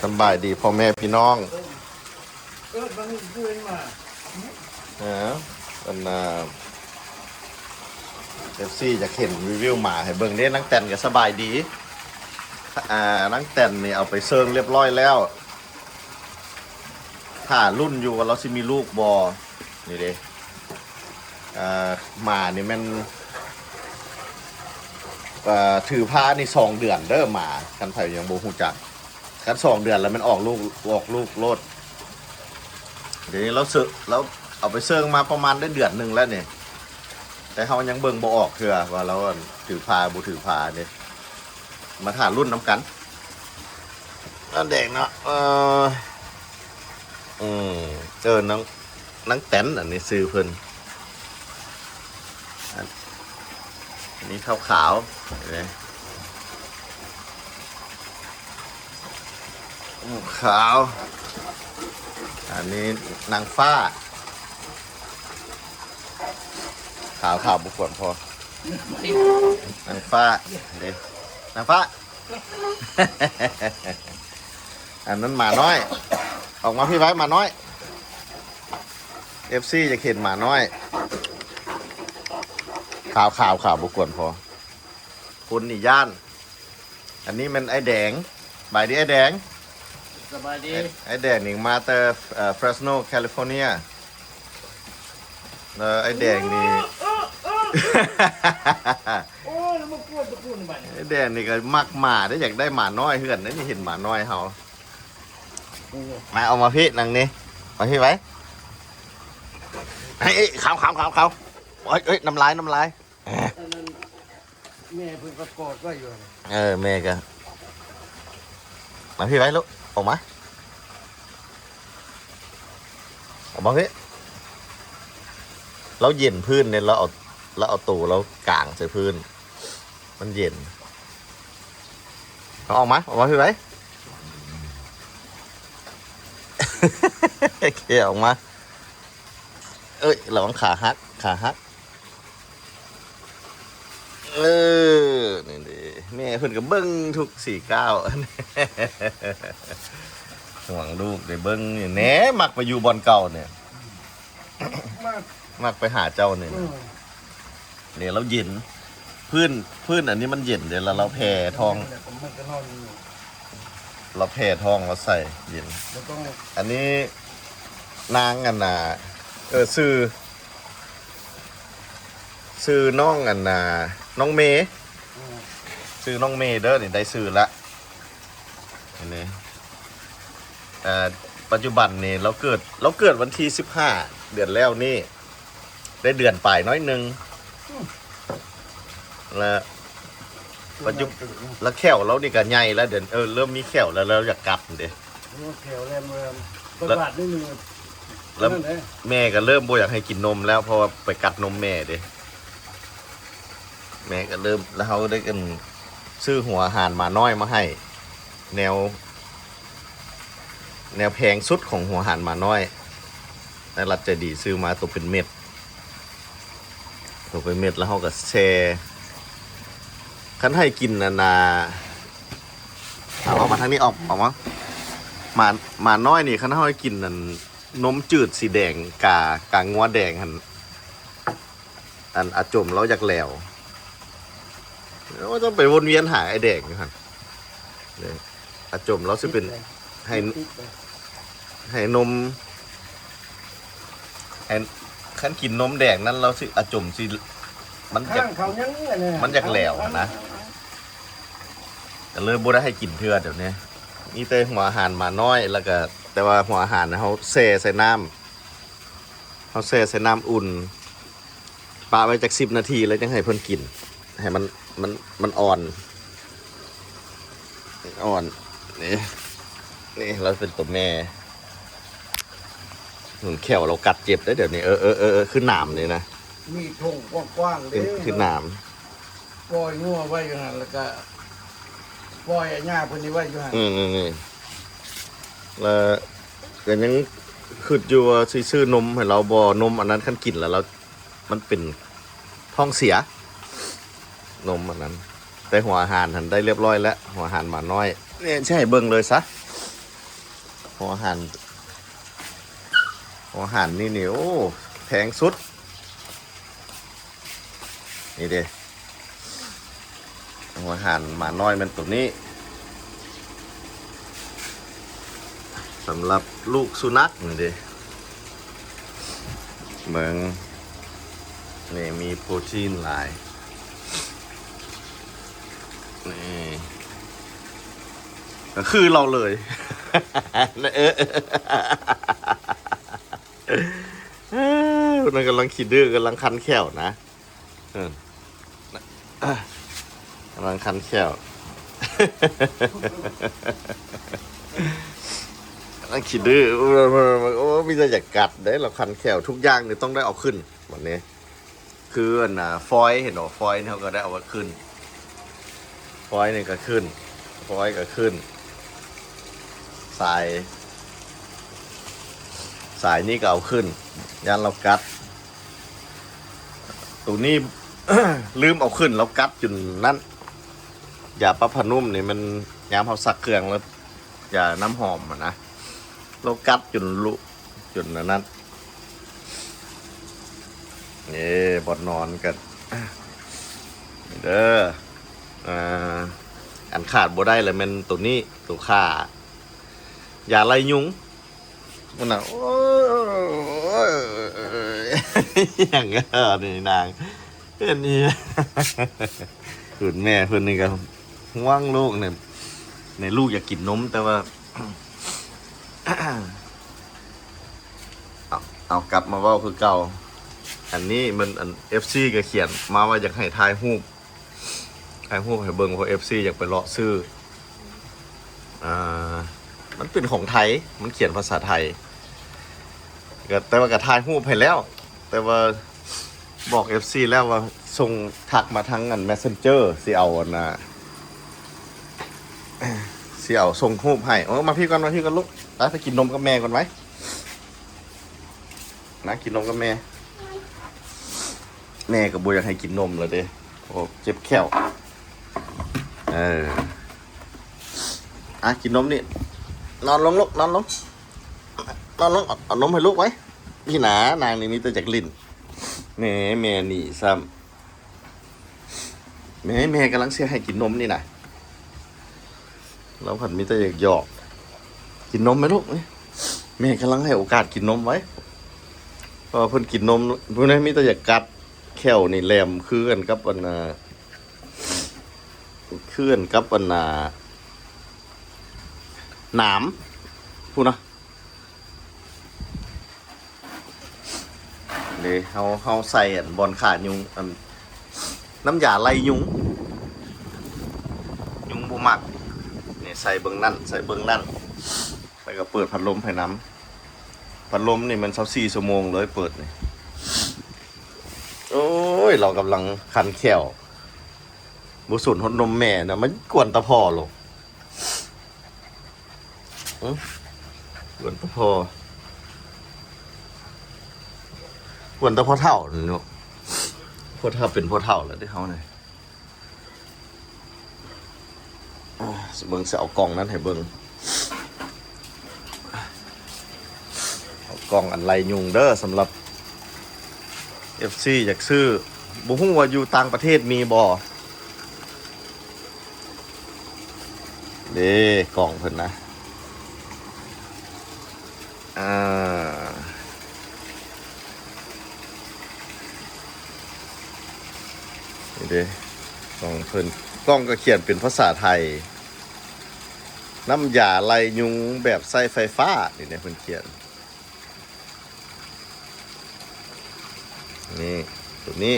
สบายดีพ่อแม่พี่น้องบางทีเดินมาเป็นFC จะเข็นรีวิวหมาให้เบิ่งได้นังแต่นก็สบายดีนังแต่นนี่เอาไปเซิร์งเรียบร้อยแล้วถ้ารุ่นอยู่ว่าเราสิมีลูกบอนี่เด้หมานี่มันถือผ้านี่2 เดือนเด้อหมากันไผยังบ่ฮู้จักกัน2 เดือนแล้วมันออกลูกโลดเดี๋ยวนี้เราเอาไปเซิร์งมาประมาณได้เดือนหนึ่งแล้วเนี่ยแต่เขายังเบิ่งบ่ออกเถื่อว่าเราถือผ้าบ่ถือผ้าเนี่ยมาถ่ารุ่นน้ำกันนั่นเด็กเนาะนังแตนอันนี้ซื้อเพิ่นอันนี้ขาวๆเห็นไหมขาวอันนี้นางฟ้าขาวบุกวนพอนางฟ้าเด็กนางฟ้า อันนั้นหมาน้อยออกมาพี่ไว้หมาน้อย FC จะเข็นหมาน้อยขาวบุกวนพอคุณนี่ย่านอันนี้มันไอ้แดงบายดีไอ้แดงสบายดีไอ้แดงนี่มาแต่เฟรสโนแคลิฟอร์เนียแล้วไอ้แดงนี่โอ้ยมันพูดไปไอ้แดงนี่ก็มักหมาได้อยากได้หมาน้อยเพื่อนนี่เห็นหมาน้อยเขามาเอามาพี่นังนี่มาพี่ไว้ไอ้ขาวเอ้ยน้ำลายแม่เพิ่งประกอบไว้อยู่แม่ก็มาพี่ไว้ลูกออกมาพี่เราเย็นพื้นเนี่ยเราเอาตูเรากางใส่พื้นมันเย็นออกมาพี่ไว้เขี่ยออกมาเอ้ยระวังขาหักนี่ดิแม่เพิ่นก็เบิ้งทุก49ห่วงลูกได้เบิ้งนี่แหน่มักไปอยู่บอนเก่าเนี่ยมักไปหาเจ้าเนี่ยเราเย็นพื้นอันนี้มันเย็นเดี๋ยวเราแผ่ทองเราใส่เย็นอันนี้นางอันน่ะซื้อน้องอันน่ะน้องเมย์ซื้อน้องเมย์เด้อนี่ได้ซื้อละนี่ปัจจุบันนี่เราเกิดวันที่15 เดือนแล้วนี่ได้เดือนปลายน้อยนึงแล้วปัจจุบันแล้วแขวเรานี่ก็ใหญ่แล้วเดี๋ยวเริ่มมีแขวแล้วเราอยากกลับเด้แขวแรมประบาดนิดนึงแล้วแม่ก็เริ่มบ่อยากให้กินนมแล้วเพราะว่าไปกัดนมแม่เด้แม่ก็เริ่มแล้วเขาได้กันซื้อหัวอาหารมาน้อยมาให้แนวแพงสุดของหัวอาหารมาน้อยในรัฐเจดีซื้อมาตัวเป็นเม็ดแล้วเขาก็แช่คันให้กินนาเอามาทางนี้ออกมาน้อยนี่คันให้กินนั่นนมจืดสีแดงกางงัวแดงอันอาจมเราอยากแล้วว่าต้องไปวนเวียนหาไอ้แดงนะครับอาจมเราจะเป็นให้นมขั้นกินนมแดงนั้นเราสิอาจมสิมันอยากแหลวนะแต่เลยบ่ได้ให้กินเทื่อเดี๋ยวนี้นี่แต่หัวอาหารมาน้อยแล้วก็แต่ว่าหัวอาหารเขาแช่ใส่น้ำอุ่นปะไว้จาก10 นาทีแล้วจังให้เพิ่นกินให้มันอ่อนนี่เราเป็นตัวแม่หนุนแขวเรากัดเจ็บได้เดี๋ยวนี้ขึ้นหนามเลยนะมีทงกว้างๆเลยขึ้นหนามปล่อยงัวไว้อยู่หันแล้วก็ปล่อยหญ้าพวกนี้ไว้อยู่หันแล้วก็ยังขึ้นอยู่ว่าซื้อนมให้เราบ่นมอันนั้นขั้นกินแล้วมันเป็นท้องเสียนมอันนั้นแต่หัวอาหารหันได้เรียบร้อยแล้วหัวอาหารมาน้อยนี่ใช่เบิ่งเลยซะ หัวหันนี่นี่โอ้แพงสุดนี่เด้หัวหันหมาน้อยมันตัวนี้สำหรับลูกสุนัขนี่เด้เมืองนี่มีโปรตีนหลายนี่ก็คือเราเลย นั่นกำลังคิดดื้อกำลังคันแข้วนะกำลังคันแข้วกำลังคิดดื้อโอ้มีแต่อยากกัดได้เราคันแข้วทุกอย่างเนี่ยต้องได้เอาขึ้นวันนี้คือฟอยเห็นหรอฟอยเขาก็ได้เอาขึ้นฟอยนี่ก็ขึ้นฟอยก็ขึ้นสายนี่ก็เอาขึ้นยันเรากัดตัวนี้ ลืมเอาขึ้นเรากัดจนนั่นอย่าปะพนุ่มนี่มันยามเขาซักเครื่องแล้วอย่าน้ำหอมนะเรากัดจนลุจนนั้นนี่บอดนอนกันเด้ออันขาดบ่ได้เลยมันตัวนี้ตัวข่าอย่าไล่ยุงมันน่ะโอ้ยอย่างเงี้ยนี่นางเพื่อนนี่คุณแม่เพื่อนนี่ก็ห่วงลูกเนี่ยในลูกอยากกินนมแต่ว่า เอากลับมาว่าคือเก่าอันนี้มันFC ก็เขียนมาว่าอยากให้ถ่ายรูปให้เบิ่งเพราะ FC อยากไปเลาะซื้อมันเป็นของไทยมันเขียนภาษาไทยแต่ว่าก็ถ่ายรูปให้แล้วแต่ว่าบอก FC แล้วว่าส่งทักมาทั้งMessenger สิเอาสิเอาส่งรูปให้มาพี่ก่อนลูกไปกินนมกับแม่ก่อนไหมนะกินนมกับแม่กับบัวอยากให้กินนมเลยเด้โอ้เจ็บแข้วกินนมนี่นอนลงลูกนอนลงเอานมให้ลูกไว้พี่หนานางนี่มีแต่จากลิ้นแม่นี่ซ้ำแม่กำลังเสียให้กินนมนี่นะเราผันมีแต่อยากหยอกกินนมไหมลูกแม่กำลังให้โอกาสกินนมไว้พอเพิ่นกินนมเพิ่นมีแต่อยากกัดแข้วนี่แหลมคือกันกับหนามพูดนะเดี๋ยวเฮาใส่บอลขาดยุงน้ำยาไล่ยุงบ่มักนี่ใส่เบิ่งนั่นแล้วก็เปิดพัดลมให้น้ำพัดลมนี่มัน24 ชั่วโมงเลยเปิดนี่โอ้ยเรากำลังคันแข้วบุสุนหดนมแม่นะมันกวนตะพอลงกวนตะพอเท่าเนาะพ่อเท่าเป็นพ่อเท่าแล้วที่เขาเนี่ยเบิ่งจะเอากล่องนั้นให้เบิ่งเอากล่องอันไรยุงเด้อสำหรับ FC อยากซื้อบุ้งว่าอยู่ต่างประเทศมีบ่เด้กล่องเพิ่นนะนี่เด้กล่องเพิ่นกล่องก็เขียนเป็นภาษาไทยน้ำยาไล่ยุงแบบใส่ไฟฟ้านี่เนี่ยเพิ่นเขียนนี่ตัวนี้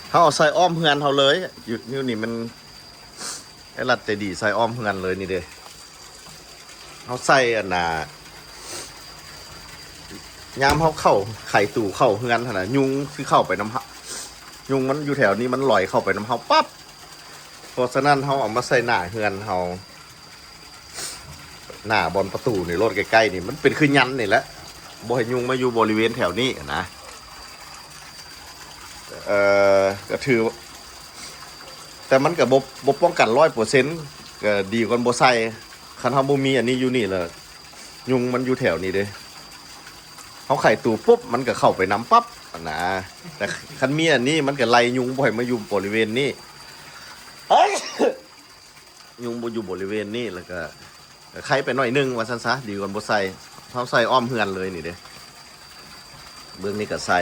เขาเอาใส่อ้อมเฮือนเขาเลยอยู่นี่มันไอ้รัดใจดีใส่อ้อมเฮือนเลยนี่เด้เขาใส่ยามเขาเข้าไข่ตู่เข้าเฮือนนะยุงที่เข้าไปน้ำยุงมันอยู่แถวนี้มันลอยเข้าไปน้ำเขาปั๊บเพราะฉะนั้นเขาเอามาใส่หน้าเฮือนเขาหน้าบอลประตูในรถใกล้ๆนี่มันเป็นคือยันนี่แหละบ่ให้ยุงมาอยู่บริเวณแถวนี้นะก็ถือแต่มันกับบป้องกัน100%ก็ดีกว่าบ่ใส่คันเฮาบ่มีอันนี้อยู่นี่เลย ยุงมันอยู่แถวนี้เด้เขาไข่ตูปุ๊บมันก็เข้าไปน้ำปั๊บนะแต่คันมีอันนี้มันก็ไล่ยุงบ่อยมาอยู่บริเวณนี้ยุงบ่อยู่บริเวณนี้แล้วก็ไข่ไปหน่อยนึงว่าซั่นซะดีกว่าบ่ใส่เขาใส่อ้อมเฮือนเลยนี่เด้เบื้องนี้ก็ใส่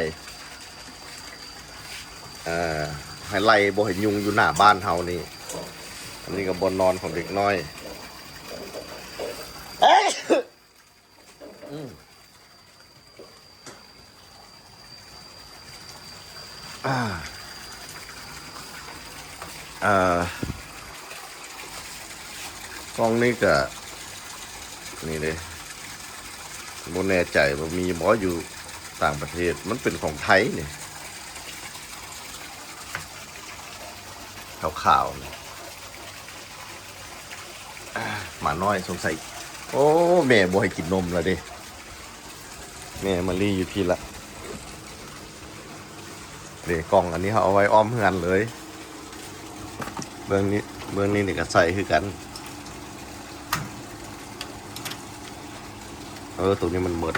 ให้ไล่บ่ให้ยุงอยู่หน้าบ้านเฮานี่อันนี้ก็บนนอนของเด็กน้อยกล้องนี้ก็นี่เลยโมแน่ใจว่ามีหมออยู่ต่างประเทศมันเป็นของไทยเนี่ยขาวๆเนี่ยหมาน้อยสงสัยโอ้แม่บ่ให้กินนมแล้วเด้แม่มารีอยู่พี่ละเด็กกล่องอันนี้เขาเอาไว้อ้อมเฮือนเลยเบื้องนี้นี่ก็ใส่คือกันตัวนี้มันหมด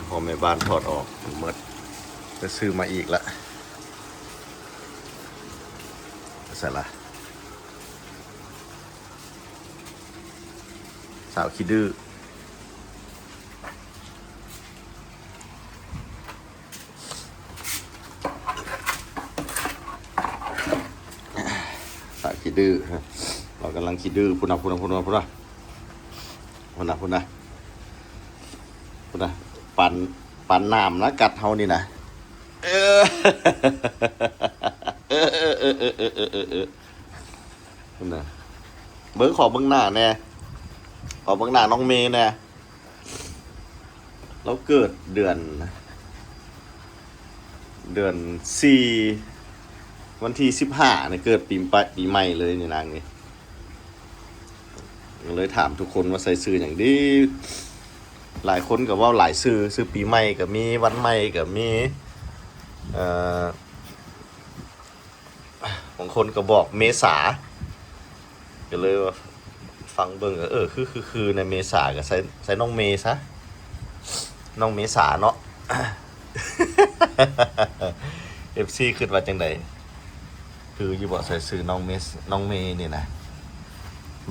พอแม่บ้านถอดออกมันหมดจะซื้อมาอีกละใส่ละสาวขี้ดื้อสาวขี้ดื้อเรากำลังขี้ดื้อพุ่นนะปั่นน้ำนะกัดเฮานี่นะพุ่นนะเบิ้งขอเบิ้งหน้าแน่ขอเบิ้งหน้าน้องเมย์แน่เราเกิดเดือน4วันที่15เนี่ยเกิดปีใหม่เลยนี่นางนี่เลยถามทุกคนว่าใส่ซื้ออย่างดีหลายคนก็ว่าหลายซื้อปีใหม่ก็มีวันใหม่ก็มีบางคนก็บอกเมษาก็เลยว่าฟังเบิ่งคือในเมษาก็ใส่น้องเมซะน้องเมษาเนาะ FC คิดว่าจังไดคืออยู่บ่ใส่ซื้อน้องเมนี่นะแ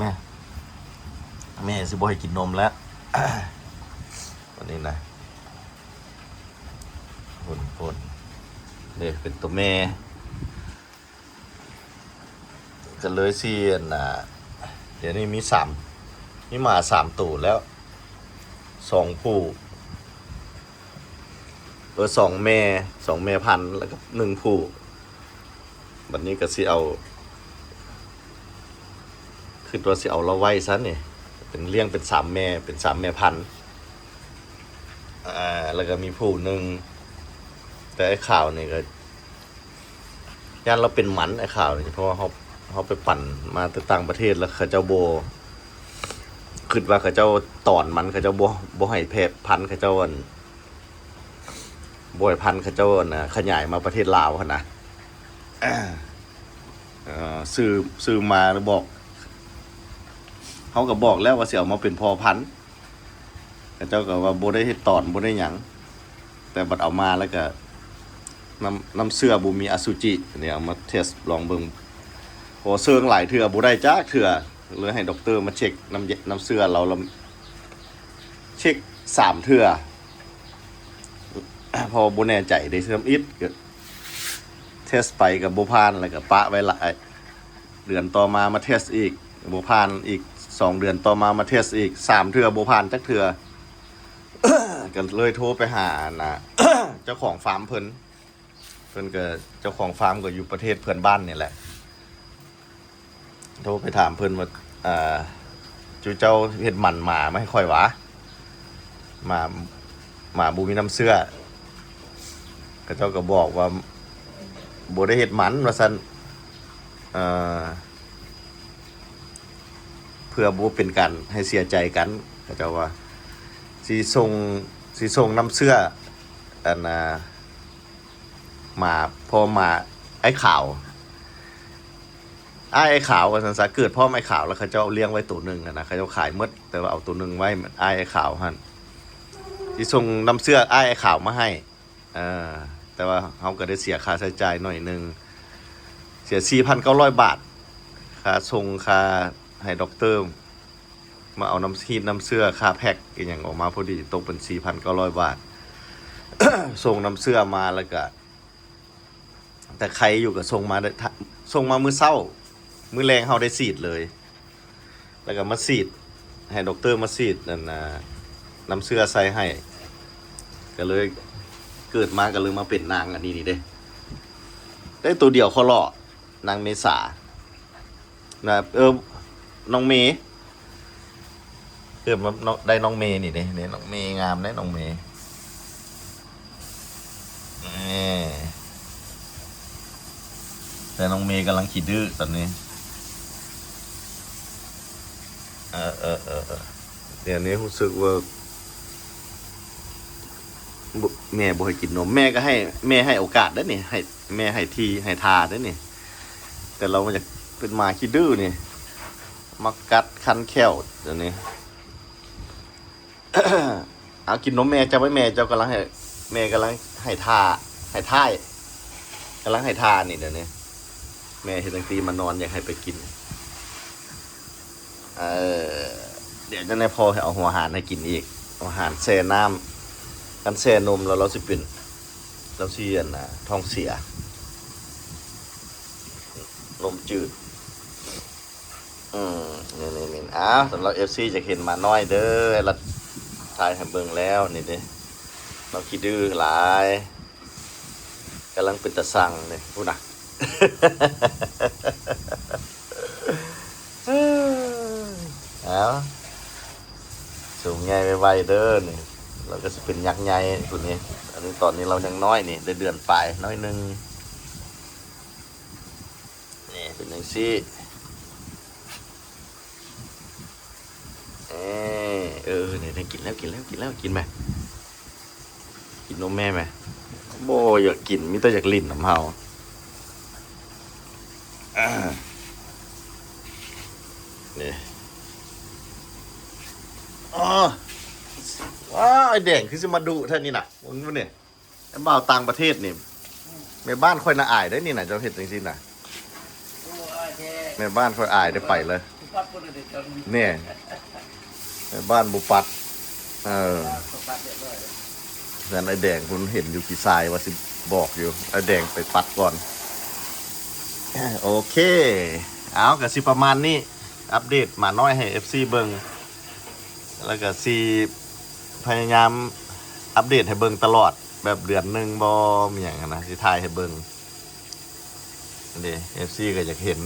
ม่สิบ่ให้กินนมแล้ว วันนี้นะคนเนี่ยเป็นตัวแม่ก็เลยเสียนเดี๋ยวนี้มีหมา3ตัวแล้ว2ผู้2แม่พันธุ์แล้วก็1ผู้บัดนี้ก็สิเอาคือตัวสิเอาเราไว้ซะนี่เป็นเลี้ยงเป็น3แม่พันธุ์แล้วก็มีผู้หนึ่งแต่ไอ้ข่าวนี่ก็ย่านเราเป็นหมันไอ้ข่าวนี่เพราะว่าเขาไปปั่นมาจากต่างประเทศแล้วเขาเจ้าโบคิดว่าเขาเจ้าตอนมันเขาเจ้าโบให้แพร่พันธุ์เขาเจ้าบ่ให้พันธุ์เขาเจ้าขยายมาประเทศลาวหั่นนะซื้อมาแล้วบอกเขาก็บอกแล้วว่าสิเอามาเป็นพ่อพันธุ์เจ้าก็ว่าบ่ได้เฮ็ดตอนบ่ได้หยังแต่บัดเอามาแล้วก็น้ำเสื้อบ่มีอสุจิเนี่ยเอามาเทสลองเบิ่งพอเซิงหลายเทื่อบ่ได้จักเทื่อเลยให้ด็อกเตอร์มาเช็คน้ำเสื้อเราเช็ค3เทื่อพอบ่แน่ใจได้เทิมอิดก็เทสไปก็บ่ผ่านแล้วก็ปะไว้หลายเดือนต่อมาเทสอีกบ่ผ่านอีก2เดือนต่อมาเทสอีก3เทื่อบ่ผ่านจักเทื่อ ก็เลยโทรไปหาเจ้าของฟาร์มเพิ่นก็เจ้าของฟาร์มก็อยู่ประเทศเพื่อนบ้านนี่แหละโทรไปถามเพิ่นว่าจูเจ้าเฮ็ดหมันหมาไม่ค่อยวะหมาบ่มีน้ำเสื้อก็เจ้าก็บอกว่าบ่ได้เฮ็ดหมันว่าซั่นเพื่อบ่เป็นการให้เสียใจกันก็เจ้าว่าสิส่งน้ำเสื้อมาพอมาไอ้ขาวไอ้ขาวกันสันเกิดพ่อไอ้ขาวแล้วเขาเจ้าเลี้ยงไว้ตัวหนึ่งนะเขาเจ้าขายมดแต่ว่าเอาตัวหนึ่งไว้ไอ้ขาวหั่น ที่ส่งน้ำเสื้ออ้ายไอ้ขาวมาให้แต่ว่าเขาก็ได้เสียค่าใช้จ่ายหน่อยหนึงเสีย 4,900 บาทค่าส่งค่าให้ด็อกเตอร์มาเอาน้ำฮีทน้ำเสื้อค่าแพ็คอีกอย่างออกมาพอดีตกเป็น 4,900 บาท ส่งน้ำเสื้อมาแล้วก็แต่ใครอยู่กับส่งมามื้อเช้ามื้อแรงเฮาได้ฉีดเลยแล้วก็มาฉีดให้ด็อกเตอร์มาฉีดนั่นน่ะน้ำเสื้อใส่ให้ก็เลยเกิดมาก็เลยมาเป็นนางอันนี้นี่เด้ได้ตัวเดียวเขาหล่อนางเมษานะน้องเมย์เกิดมาได้น้องเมย์นี่เด้เนี่ยน้องเมย์งามได้น้องเมย์แต่น้องเมย์กำลังขี้ดื้อตอนนี้เดี๋ยวนี้รู้สึกว่าแม่บ่ให้กินนมแม่ก็ให้แม่ให้โอกาสได้นี่ให้แม่ให้ทีให้ทาได้นี่แต่เรามันจะเป็นหมาขี้ดื้อนี่มากัดคันแข้วเดี๋ยวนี้ เอากินนมแม่เจ้าไว้แม่เจ้ากำลังให้แม่กำลังให้ทาให้ท่ายกำลังให้ทานี่เดี๋ยวนี้แม่เห็นตั้งตีมานอนอยากให้ไปกินเดี๋ยวจะในพอให้เอาหัวหารให้กินอีกอาหารแช่น้ำกันแช่นมแล้วเราสิเป็นเราสิท้องเสียลมจืดนี่อ้าวสำหรับ FC จะเห็นมาน้อยเด้อเราถ่ายให้เบิ่งแล้วนี่เด้เราคิดดื้อหลายกำลังเป็นตะสั่งนี่พูดนะ เอาสูงใหญ่ไวๆเด้อนี่เราก็จะเป็นยักษ์ใหญ่ตัวนี้อันนี้ตอนนี้เรายังน้อยนี่ได้เดือนปลายน้อยนึงนี่เป็นอย่างซี่นี่ได้กินแล้วกินไหมกินนมแม่ไหมโบอยากกินมิแต่อยากลิ้นน้ำเฮานี่ว้าไอแดงคือจะมาดูท่านี่นะมันเนี่ยไอ้บ่าวต่างประเทศนี่แม่บ้านค่อยน่าอายได้นี่นะเจ้าเห็ดจริงๆนะแม่บ้านค่อยอายได้ไปเลยเนี่ยแม่บ้านบุปัดนั่นไอแดงคุณเห็นอยู่กี่ทรายว่าสิบอกอยู่ไอแดงไปปัดก่อนโอเคเอากับสิประมาณนี้อัปเดตมาน้อยให้ FC เบิงแล้วก็ซีพยายามอัปเดตให้เบิงตลอดแบบเดือนหนึ่งบอมีอย่างนะสิถ่ายให้เบิงเดี๋ยว FC ก็อยากเห็น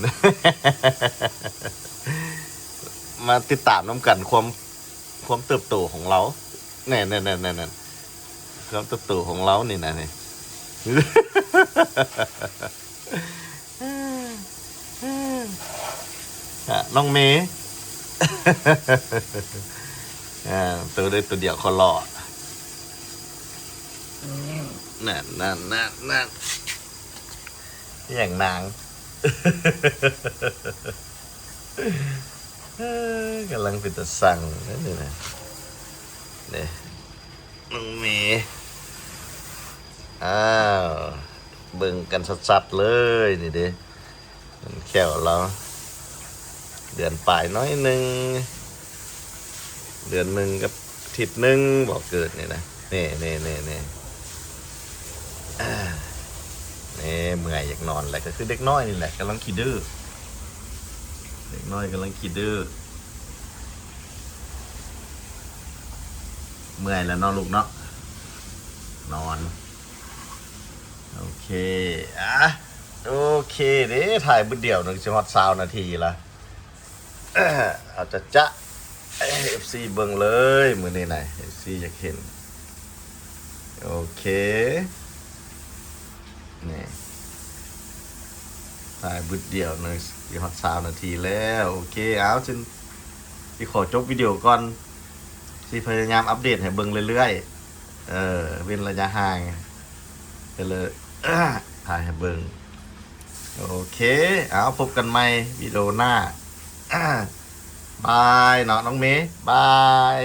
มาติดตามน้ำกันความเติบโตของเราเนี่ยความเติบโตของเรานี่นะนี่ น้องเมย์ ตัวได้ตัวเดียวเขาหล่อนั่นอย่างนาง กำลังเป็นตะสั่งนั่นนี่นะเนี่ยน้องเมย์เบิ่งกันสัดๆเลยนี่เด้แค่เราเดือนปลายน้อยหนึ่งเดือนหนึ่งกับทิศหนึ่งบอกเกิดนี่นะนี่เมื่อยอยากนอนแหละก็คือเด็กน้อยนี่แหละกำลังขี้ดื้อเด็กน้อยกำลังขี้ดื้อเมื่อยแล้วนอนลูกเนาะนอนโอเคโอเคเด้ถ่ายบุดเดี่ยวหนึ่งชั่วโมง20 นาทีละเอาจะFC เบิ่งเลยมือนี้ไหน FC อยากเห็นโอเคนี่ถ่ายบุดเดี่ยวหนึ่ง20 นาทีแล้วโอเคเอาจนที่ขอจบวิดีโอก่อนที่พยายามอัปเดตให้เบิ่งเรื่อยๆเว้นระยะห่างไปเลยถ่ายให้เบิ่งโอเคเอาพบกันใหม่วิดีโอหน้าบายเนาะน้องเมย์บาย